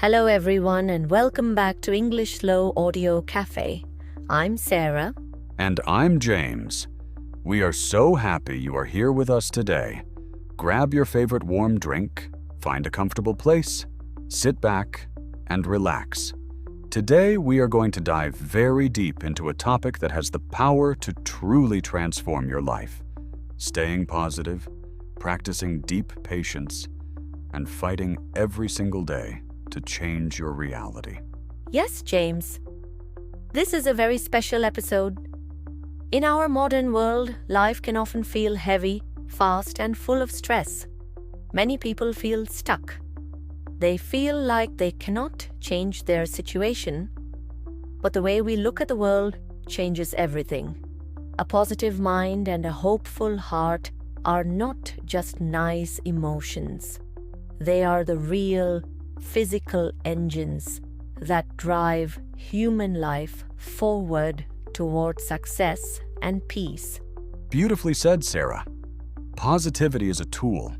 Hello everyone and welcome back to English Slow Audio Cafe. I'm Sarah. And I'm James. We are so happy you are here with us today. Grab your favorite warm drink, find a comfortable place, sit back, and relax. Today we are going to dive very deep into a topic that has the power to truly transform your life. Staying positive, practicing deep patience, and fighting every single day to change your reality. Yes, James. This is a very special episode. In our modern world, life can often feel heavy, fast, and full of stress. Many people feel stuck. They feel like they cannot change their situation, but the way we look at the world changes everything. A positive mind and a hopeful heart are not just nice emotions. They are the real physical engines that drive human life forward toward success and peace. Beautifully said, Sarah. Positivity is a tool.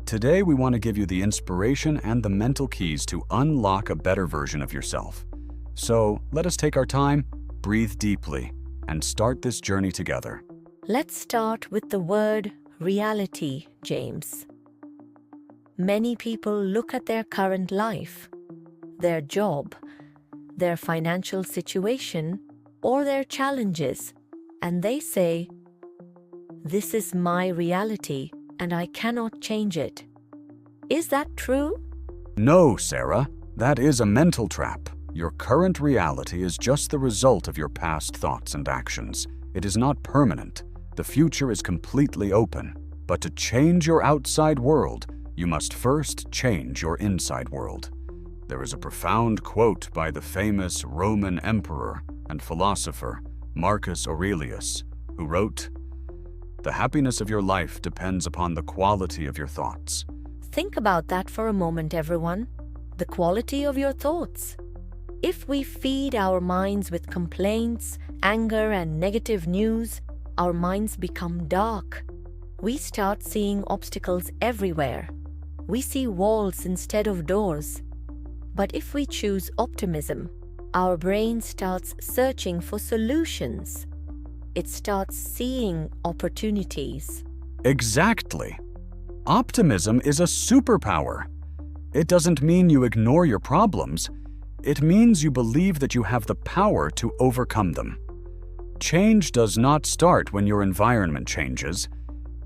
Today we want to give you the inspiration and the mental keys to unlock a better version of yourself. So let us take our time, breathe deeply, and start this journey together. Let's start with the word reality, James. Many people look at their current life, their job, their financial situation, or their challenges, and they say, "This is my reality and I cannot change it." Is that true? No, Sarah. That is a mental trap. Your current reality is just the result of your past thoughts and actions. It is not permanent. The future is completely open. But to change your outside world, you must first change your inside world. There is a profound quote by the famous Roman emperor and philosopher Marcus Aurelius, who wrote, "The happiness of your life depends upon the quality of your thoughts." Think about that for a moment, everyone. The quality of your thoughts. If we feed our minds with complaints, anger, and negative news, our minds become dark. We start seeing obstacles everywhere. We see walls instead of doors. But if we choose optimism, our brain starts searching for solutions. It starts seeing opportunities. Exactly. Optimism is a superpower. It doesn't mean you ignore your problems. It means you believe that you have the power to overcome them. Change does not start when your environment changes.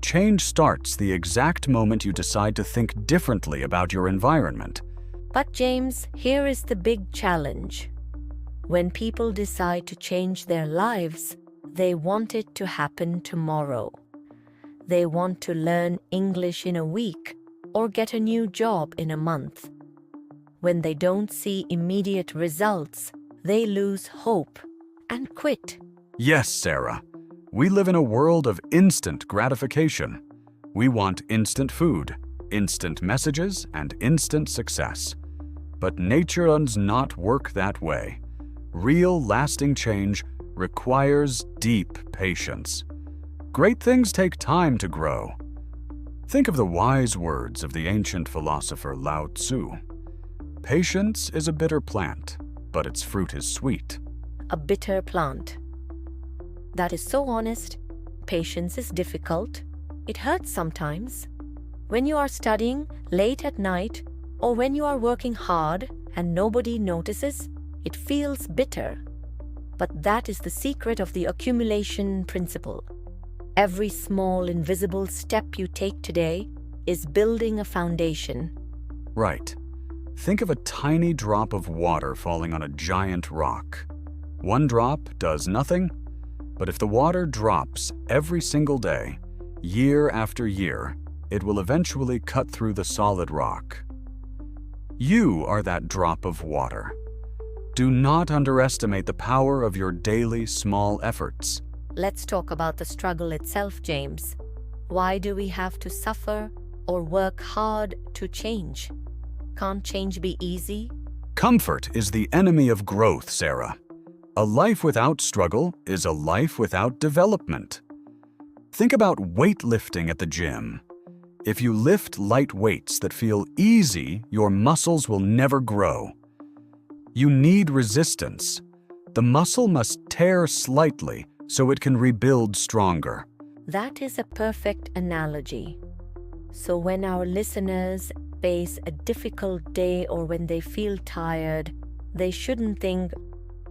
Change starts the exact moment you decide to think differently about your environment. But James, here is the big challenge. When people decide to change their lives, they want it to happen tomorrow. They want to learn English in a week or get a new job in a month. When they don't see immediate results, they lose hope and quit. Yes, Sarah. We live in a world of instant gratification. We want instant food, instant messages, and instant success. But nature does not work that way. Real, lasting change requires deep patience. Great things take time to grow. Think of the wise words of the ancient philosopher Lao Tzu. Patience is a bitter plant, but its fruit is sweet. A bitter plant. That is so honest. Patience is difficult. It hurts sometimes. When you are studying late at night or when you are working hard and nobody notices, it feels bitter. But that is the secret of the accumulation principle. Every small, invisible step you take today is building a foundation. Right. Think of a tiny drop of water falling on a giant rock. One drop does nothing, but if the water drops every single day, year after year, it will eventually cut through the solid rock. You are that drop of water. Do not underestimate the power of your daily small efforts. Let's talk about the struggle itself, James. Why do we have to suffer or work hard to change? Can't change be easy? Comfort is the enemy of growth, Sarah. A life without struggle is a life without development. Think about weightlifting at the gym. If you lift light weights that feel easy, your muscles will never grow. You need resistance. The muscle must tear slightly so it can rebuild stronger. That is a perfect analogy. So when our listeners face a difficult day or when they feel tired, they shouldn't think,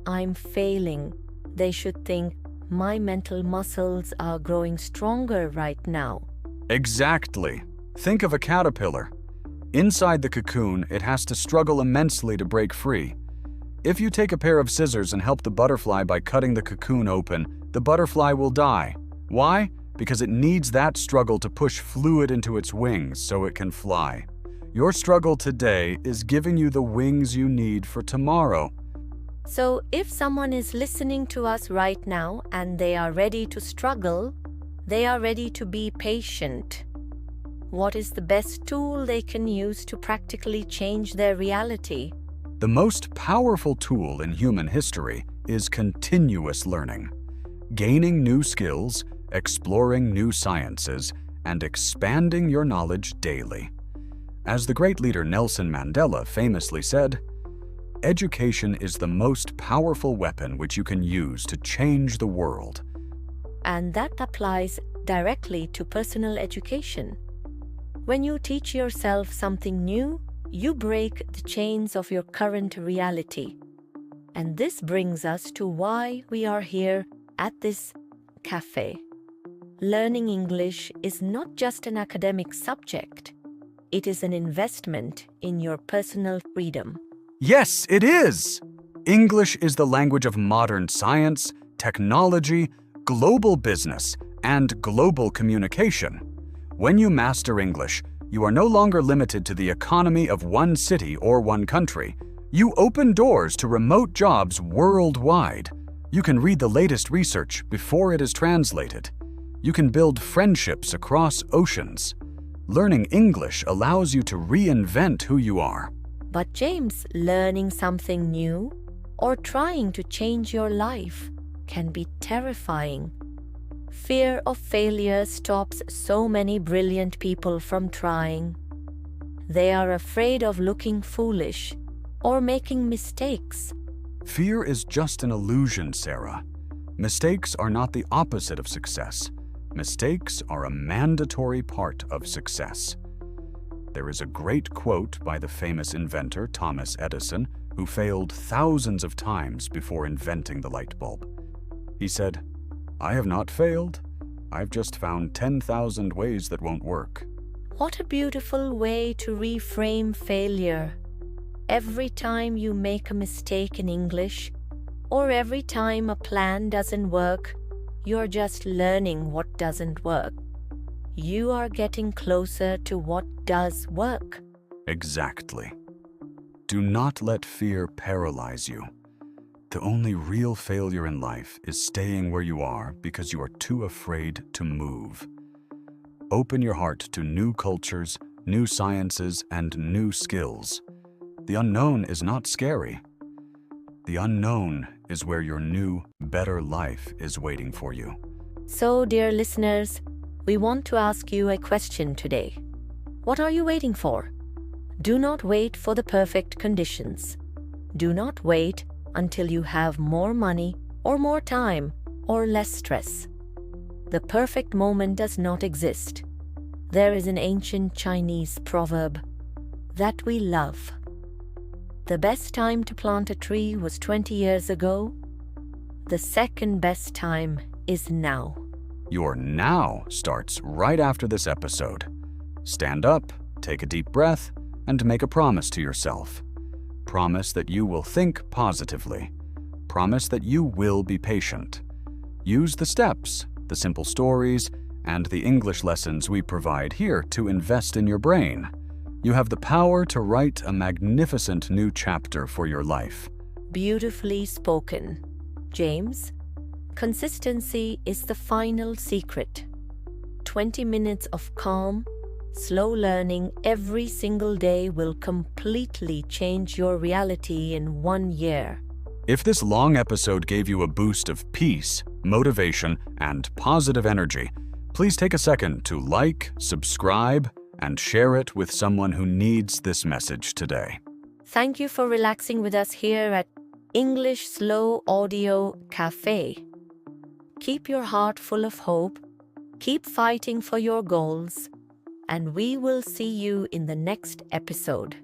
I'm failing. They should think, my mental muscles are growing stronger right now. Exactly. Think of a caterpillar. Inside the cocoon, it has to struggle immensely to break free. If you take a pair of scissors and help the butterfly by cutting the cocoon open, the butterfly will die. Why? Because it needs that struggle to push fluid into its wings so it can fly. Your struggle today is giving you the wings you need for tomorrow. So if someone is listening to us right now and they are ready to struggle, they are ready to be patient, what is the best tool they can use to practically change their reality? The most powerful tool in human history is continuous learning. Gaining new skills, exploring new sciences, and expanding your knowledge daily. As the great leader Nelson Mandela famously said, education is the most powerful weapon which you can use to change the world. And that applies directly to personal education. When you teach yourself something new, you break the chains of your current reality. And this brings us to why we are here at this cafe. Learning English is not just an academic subject. It is an investment in your personal freedom. Yes, it is! English is the language of modern science, technology, global business, and global communication. When you master English, you are no longer limited to the economy of one city or one country. You open doors to remote jobs worldwide. You can read the latest research before it is translated. You can build friendships across oceans. Learning English allows you to reinvent who you are. But James, learning something new or trying to change your life can be terrifying. Fear of failure stops so many brilliant people from trying. They are afraid of looking foolish or making mistakes. Fear is just an illusion, Sarah. Mistakes are not the opposite of success. Mistakes are a mandatory part of success. There is a great quote by the famous inventor Thomas Edison, who failed thousands of times before inventing the light bulb. He said, "I have not failed. I've just found 10,000 ways that won't work." What a beautiful way to reframe failure. Every time you make a mistake in English, or every time a plan doesn't work, you're just learning what doesn't work. You are getting closer to what does work. Exactly. Do not let fear paralyze you. The only real failure in life is staying where you are because you are too afraid to move. Open your heart to new cultures, new sciences, and new skills. The unknown is not scary. The unknown is where your new, better life is waiting for you. So, dear listeners, we want to ask you a question today. What are you waiting for? Do not wait for the perfect conditions. Do not wait until you have more money or more time or less stress. The perfect moment does not exist. There is an ancient Chinese proverb that we love. The best time to plant a tree was 20 years ago. The second best time is now. Your now starts right after this episode. Stand up, take a deep breath, and make a promise to yourself. Promise that you will think positively. Promise that you will be patient. Use the steps, the simple stories, and the English lessons we provide here to invest in your brain. You have the power to write a magnificent new chapter for your life. Beautifully spoken. James, consistency is the final secret. 20 minutes of calm, slow learning every single day will completely change your reality in 1 year. If this long episode gave you a boost of peace, motivation, and positive energy, please take a second to like, subscribe, and share it with someone who needs this message today. Thank you for relaxing with us here at English Slow Audio Cafe. Keep your heart full of hope, keep fighting for your goals, and we will see you in the next episode.